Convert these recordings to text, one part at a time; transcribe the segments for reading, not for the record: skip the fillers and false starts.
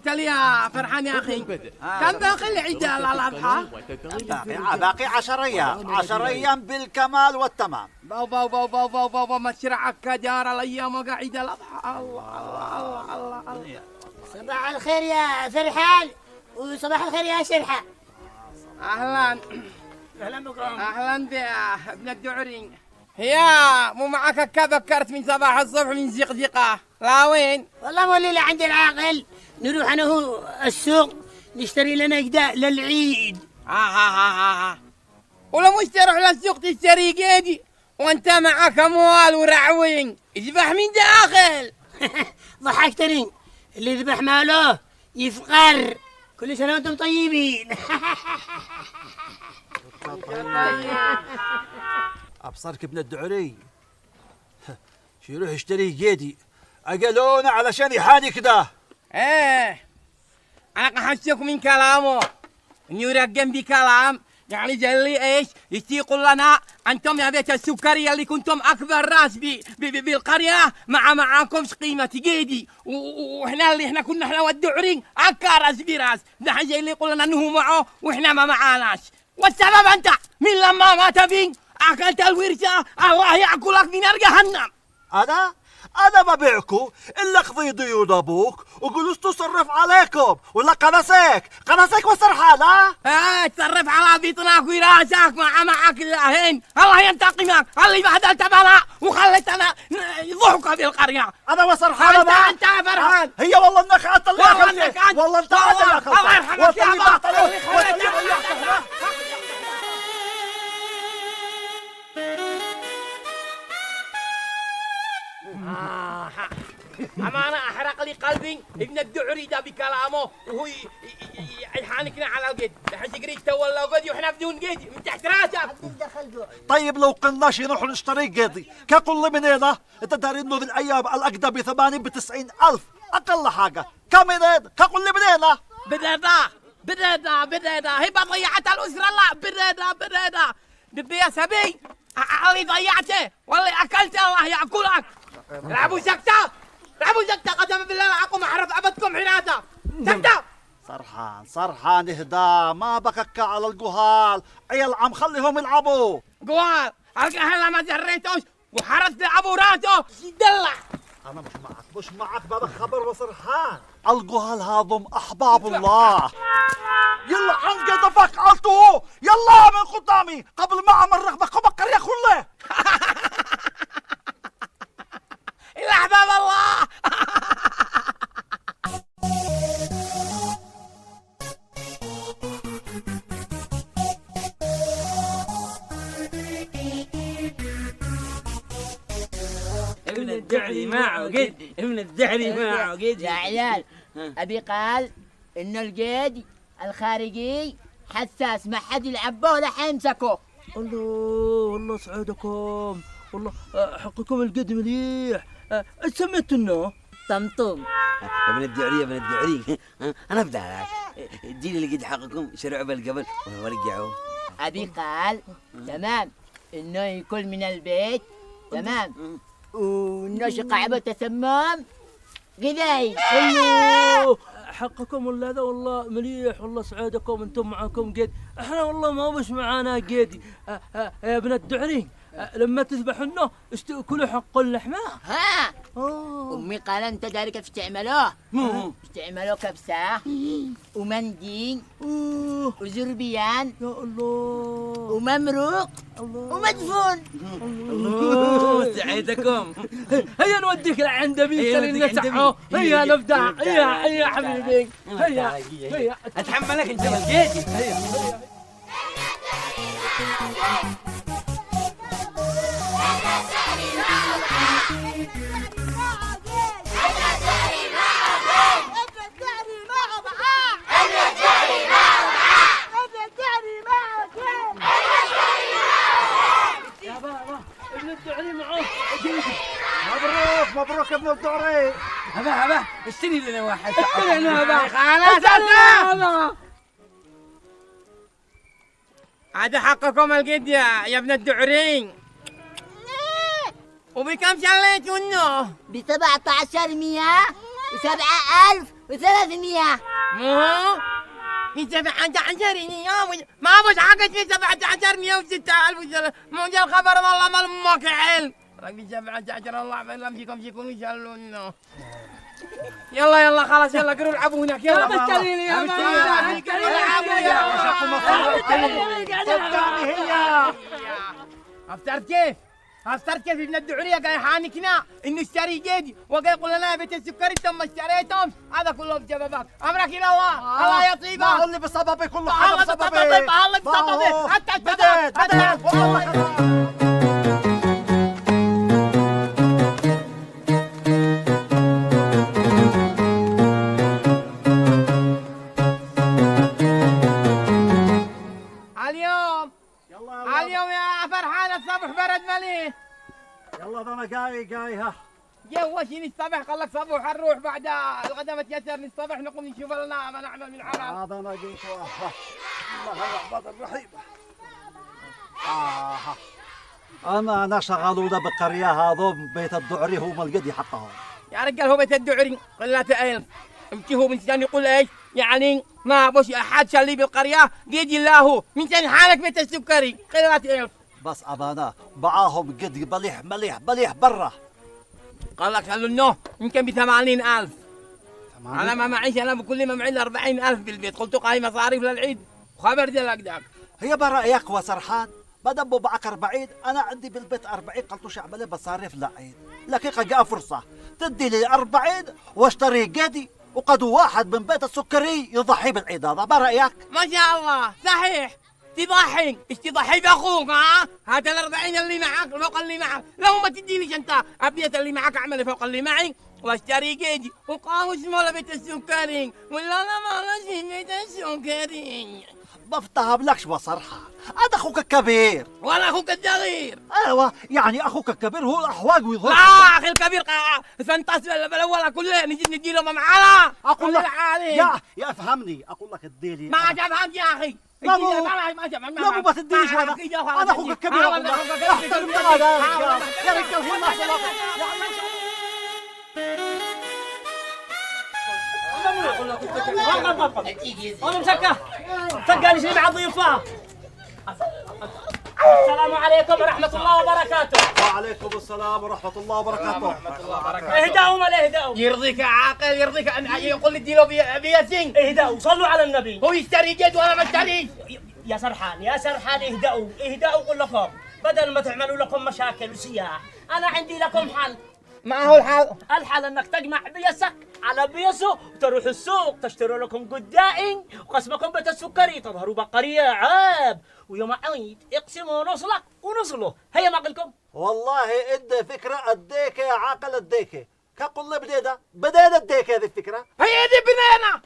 قلت لي يا فرحان يا أخي كم باقي العيد الأضحى؟ باقي 10 أيام، 10 أيام بالكمال والتمام. باو باو باو باو باو باو باو مشرعك جار الأيام وقعيد الأضحى. الله الله الله الله الله. صباح الخير يا فرحان وصباح الخير يا شرحة. أهلا أهلا بكم. أهلا يا ابن الدعري. يا مو معك كبكرت من صباح الصبح من زقزقة لا وين؟ والله مولي اللي عند العاقل نروح أنا هو السوق نشتري لنا جداء للعيد. ولا مش تروح للسوق تشتري قيدي وانت معك اموال ورعوين اذبح من داخل. ضحكتني، اللي يذبح ماله يفقر. كل سنة وانتم طيبين. أبصرك ابن الدعري شو يروح يشتري جيدي أقلونا علشان يحاني كده. ايه انا قحشتك من كلامه انه يرقم بكلام يعني زي لي ايش يقول لنا انتم يا بيت السكري اللي كنتم اكبر راس بالقريه معاكمش قيمه جيدي واحنا اللي كنا احنا والدعرين اكراس براس ده زي اللي يقول لنا انه معه واحنا ما معاناش. والسبب انت من لما ما تبين اكلت الورثه الله ياكلك من نار جهنم. أنا ببيعكم إلا خذي ضيود أبوك وقولوا تصرف عليكم ولا قنصك وسرحان. تصرف على بطنك وراسك معك الهين الله ينتقمك اللي بهدلت بنا وخليتنا ضحكة بالقرية. أنا وسرحان أنت يا فرحان. هي والله إنك أنت اللي أخذتني والله أنت اللي أخذتني الله يرحمك يا أبا. أما أنا أحرق لي قلبي ابن الدعري ده بكلامه وهو يحانكنا على القد لحد يقريك تولى قدي وإحنا بدون قدي من تحت راسك. طيب لو قلناش نروح نشتري قدي ككل من هنا أنت داري إنه ذي الأيام الأقدى ب90,000 أقل حاجة كمنين ككل من هنا. بدينا هي ضيعت الأسرة الله بدينا بدي يا سبي اللي ضيعته والله أكلته الله يأكلك. لعبوا سكتة قدم بالله معكم أحرف أبدكم حناتا سكتة. سرحان اهدى ما بكك على القهال عيال عم خليهم يلعبوا. قوال القهال ما زهريتوش وحرس لعبوا راته يدلع. أنا مش معك بابا خبر وسرحان القهال هذم أحباب الله. يلا عن قدفك عالتو يلا من قدامي قبل ما أعمل رغبكم القرية كلها. إلا أحباب الله. ابن الدعري معه قد ابن الدعري معه قد يا عيال أبي قال إنه القيد الخارجي حساس ما حد يلعبه ولا حيمسكه. الله سعودكم والله حقكم القد مليح. ايش سميتوا انه؟ طمطم. ابن الدعري انا ابدا اديني القد حقكم شرعوا بالقبل ورجعوا. أبي قال تمام إنه يكل من البيت تمام وإنه شقعبه تسمم غذائي. حقكم ولا هذا والله مليح والله سعودكم انتم معاكم قد احنا والله ما بش معانا قيدي. يا ابن الدعري لما تذبحونه كلوا حق اللحمه. ها امي قال انت داري كيف تعملوه؟ تعملوه كبسه ومندي وزربيان يا الله وممروق ومدفون. الله سعيدكم. هيا نوديك لعند ابيك اللي نسحه. هيا نبدع. هيا حبيبي هيا اتحملك انت بالقيدي. هيا مبروك يا ابن الدعري. هبا اشتري لنا واحد. اشتري لنا هبا خلاص هذا حقكم القد يا ابن الدعري. وبكم شليتوا انه؟ ب17,107,999. و300. مو في 17 يوم ما بوش حاجة في 17 106,000 مو جا الخبر والله ما امك علم رقم 17 الله يعلم فيكم فيكم يشلونه. يلا خلاص يلا قروا العبوا هناك يلا مشترين يا العبوا صدقني هي. افترت كيف ابن الدعورية قال حانكنا انه اشتري جدي وقال يقول لنا بيت السكري ثم اشتريتهم هذا كله بسببك امرك الى الله يا طيبه ما هو اللي بسببي كل حاجه بسببي الله بسببي حتى بدت والله اليوم يا فرحان الصبح برد مليح. يلا ده انا جاي ها. جوشني الصبح قال لك صبح حنروح بعد الغداء متيسرني الصبح نقوم نشوف لنا ما نعمل من عمل. هذا انا جيت الله الرحمن الرحيم. انا شغالونا بالقريه هذا بيت الدعري هم القدي حقهم. يا رجال هو بيت الدعري قلة ألف. امتي هو من سنة يقول ايش؟ يعني ما بوش احد شلي بالقريه قيد الله من سنة حالك بيت السكري قلة ألف. بس ابانا معاهم قد بليح برا. قال لك قالوا انه يمكن ب80,000. انا ما معيش انا بكل ما معي 40,000 بالبيت قلت قاي مصاريف للعيد وخبر دلك داك. هي برا يا اخوة سرحان ما دام معك 40 انا عندي بالبيت 40 قلت وش اعمل مصاريف للعيد لكن جاء فرصة تدي لي 40 واشتري قدي وقد واحد من بيت السكري يضحي بالعيد هذا ما رايك؟ ما شاء الله صحيح تضحي ايش تضحي باخوك ها؟ هذا ال40 اللي معك فوق اللي معك لو ما تدينيش انت ابيت اللي معك اعمل فوق اللي معي واشتري قيدي وقاوس مال بيت السكري ولا انا ما في بيت السكري. ما افتهملكش بصراحة أنا أخوك الكبير ولا أخوك الصغير. أيوة يعني أخوك الكبير هو الأحواق ويظهر. لا أخي الكبير فانتصر بالأول كله نجي نديله معنا. أقول لك يا افهمني أقول لك اديلي ما فهمت يا أخي. لا مو ما تدينيش أنا أخوك الكبير والله احترم هذا يا رجال والله انا مسكه سكاني شيء مع الضيوف. السلام عليكم ورحمة الله وبركاته. وعليكم السلام ورحمة الله وبركاته. اهدأوا ولا اهدأوا؟ يرضيك يا عاقل يرضيك أن يقول لي اديله بياسين. اهدأوا صلوا على النبي. هو يشتري جد وأنا ما اشتريش. يا سرحان اهدأوا كلكم بدل ما تعملوا لكم مشاكل وسياح. أنا عندي لكم حل. ما هو الحل؟ الحل انك تجمع بيسك على بيسه وتروح السوق تشتروا لكم قدائن وقسمكم بيت السكري تظهروا بقرية عاب ويوم عيد اقسموا نصلك ونصله. هيا ما قلكم والله انت فكرة اديك يا عاقل اديك كقول لي بدينا اديك هذه الفكرة. هي دي بنينا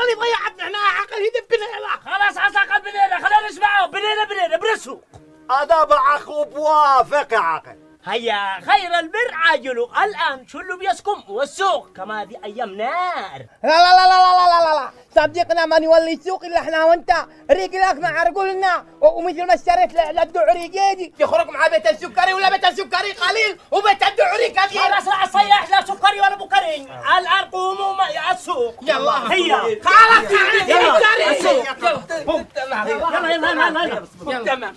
اللي ضيعتنا احنا يا عاقل هي دي بنينا. خلاص عساقل بنينا خلينا نسمعه بنينا بالسوق. انا معك وبوافق يا عاقل. هيا خير البر عاجله الآن شلوا بيسكم والسوق كما ذي أيام نار. لا صدقنا ما نولي السوق إلا إحنا وأنت رجلك مع رجلنا ومثل ما اشتريت للدعري جيدي تخرج مع بيت السكري ولا بيت السكري قليل وبيت الدعري كثير. خلاص لا صياح لا سكري ولا بكري الآن قوموا معي السوق. يلا هيا خلاص يلا السوق يلا تمام.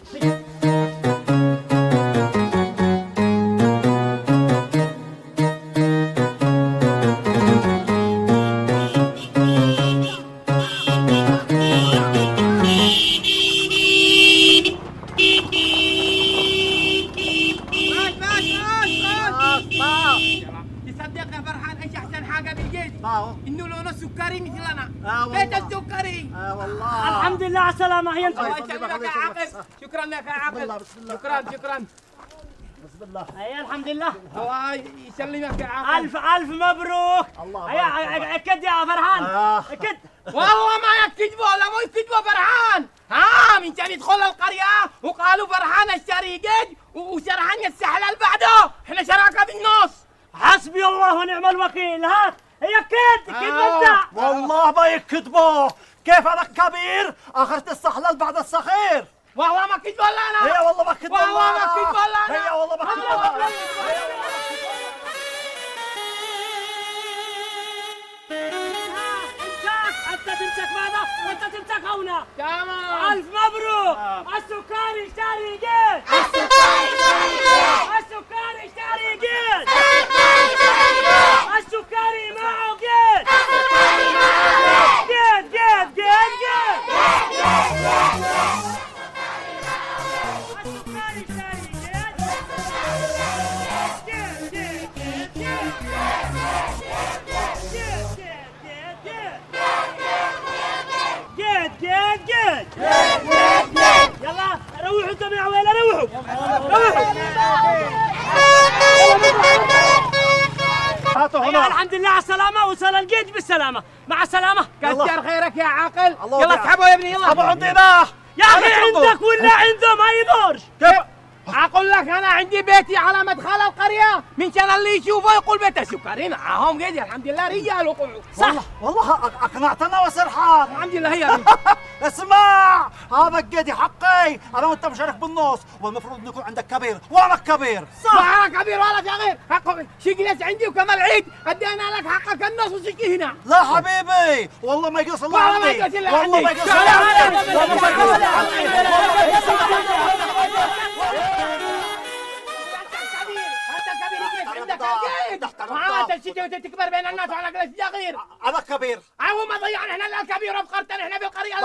إنه لونه سكري مثلنا. بيت السكري. والله. الحمد لله على السلامة. هي الله يسلمك يا عاقل. شكرا لك يا عاقل. شكرا. بسم الله. هيا الحمد لله. الله يسلمك يا عاقل. ألف مبروك. هيا أكد يا فرحان. أكد. والله ما يكذبوا لا مو يكذبوا فرحان. من كان يدخل القرية وقالوا فرحان اشتري جد وشرحان يستحلل بعده. احنا شراكة بالنص. حسبي الله ونعم الوكيل. هات هي كد انت. والله ما يكذبوا كيف انا الكبير اخرت السحلال بعد الصغير. والله ما كذبوا انا. هي والله ما كذبوا والله ما كذبوا انا. هي والله ما كذبوا. تمسكونا. تمام. الف مبروك. السكري اشتري جيت. السكري اشتري جيت. السكري معه جيت. جيت جيت جيت جيت. السكري اشتري جيت. جيت جيت جيت جيت. جيت جيت يلا روحوا انتم يا عويل روحوا هاتوا يلا هنا. الحمد لله على السلامة وصل الجيت بالسلامة مع السلامة. كثر خيرك يا عاقل. الله يلا يبارك. اسحبوا يا ابني يلا. ابو عندنا يا اخي عندك ولا عنده ما يدورش. كيف؟ اقول لك انا عندي بيتي على مدخل القريه، من شان اللي يشوفه يقول بيت السكري معاهم قد الحمد لله رجال وقعوا. صح والله اقنعتنا وسرحان. الحمد لله هي اسمع، هذا القدي حقي، انا وانت مشارك بالنص، والمفروض انه يكون عندك كبير وانا كبير. صح. انا كبير ولا صغير، حقك شقلت عندي وكمال عيد ادينا لك حقك النص وشقي هنا. لا حبيبي والله ما يقص الله والله ما عندي. يقص إلا والله ما عندي. يقص الله عندي. والله ما يقص الله انت تكبر بين الناس وانا جلس صغير. انا كبير. هو ما ضيعنا احنا الا الكبير وفقرتنا احنا بالقريه.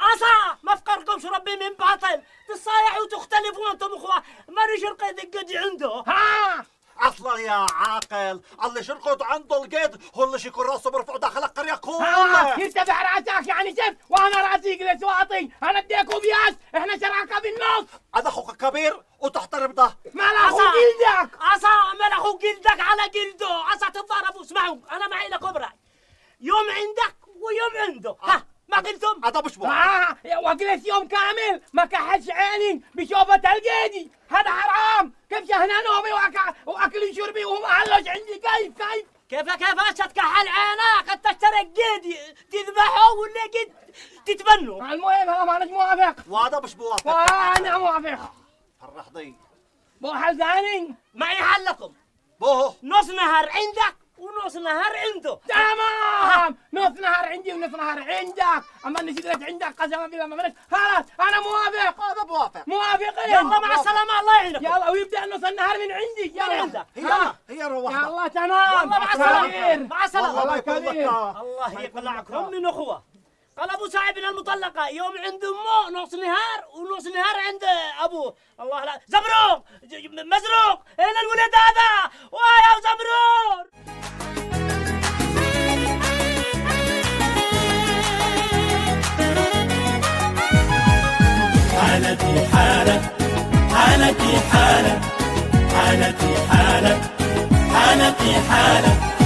عصا ما فكركمش ربي من باطل تصايحوا وتختلفوا انتم اخوة ما رجل قدي عنده. ها اصلا يا عاقل اللي شرقد عنده القيد هو اللي شيكون راسه مرفوع داخل القريه ها كلها. يرتفع راسك يعني شف وانا راسي يجلس واطي. انا اديكم بياس احنا شراكه بالنص. انا اخوك كبير وتحترم ده. ما لا اخو جلدك. عصا ما اخو جلدك على جلده. عصا تتضاربوا. اسمعوا انا معي لكم راي يوم عندك ويوم عنده. ها ما قلتم؟ هذا مش بوع. واجلس يوم كامل ما كحش عيني بشوفة القيدي. هذا حرام. كيف شهنا نومي واكلي شربي وهم اهلوش عندي. كيف كيف تكحل عينك انت تشتري جيدي تذبحه ولا قد تتبنوا. المهم انا مانيش موافق. وهذا مش موافق. وانا موافق. فرح ضي. بو حل ثاني. معي حلكم. بوه نص نهار عندك ونص نهار عنده. تمام. نص نهار عندي ونص نهار عندك. اما اني شقلت عندك قسما بالله ما بلاش. خلاص انا موافق. هذا موافق. موافقين. يلا مع السلامة الله يعينكم. يلا ويبدا نص النهار من عندي. يلا عندك. هي روحنا. يلا تمام. يلا مع السلامة. مع السلامة. الله يكرمك. الله يقلعكم من اخوة. قال ابو صاحبنا المطلقة يوم عند امه نص نهار ونص نهار عند ابوه. الله لا زبروق مزروق هنا الولد هذا ويا زبروق. حالتي حالة حالتي حالة حالتي حالة حالتي حالة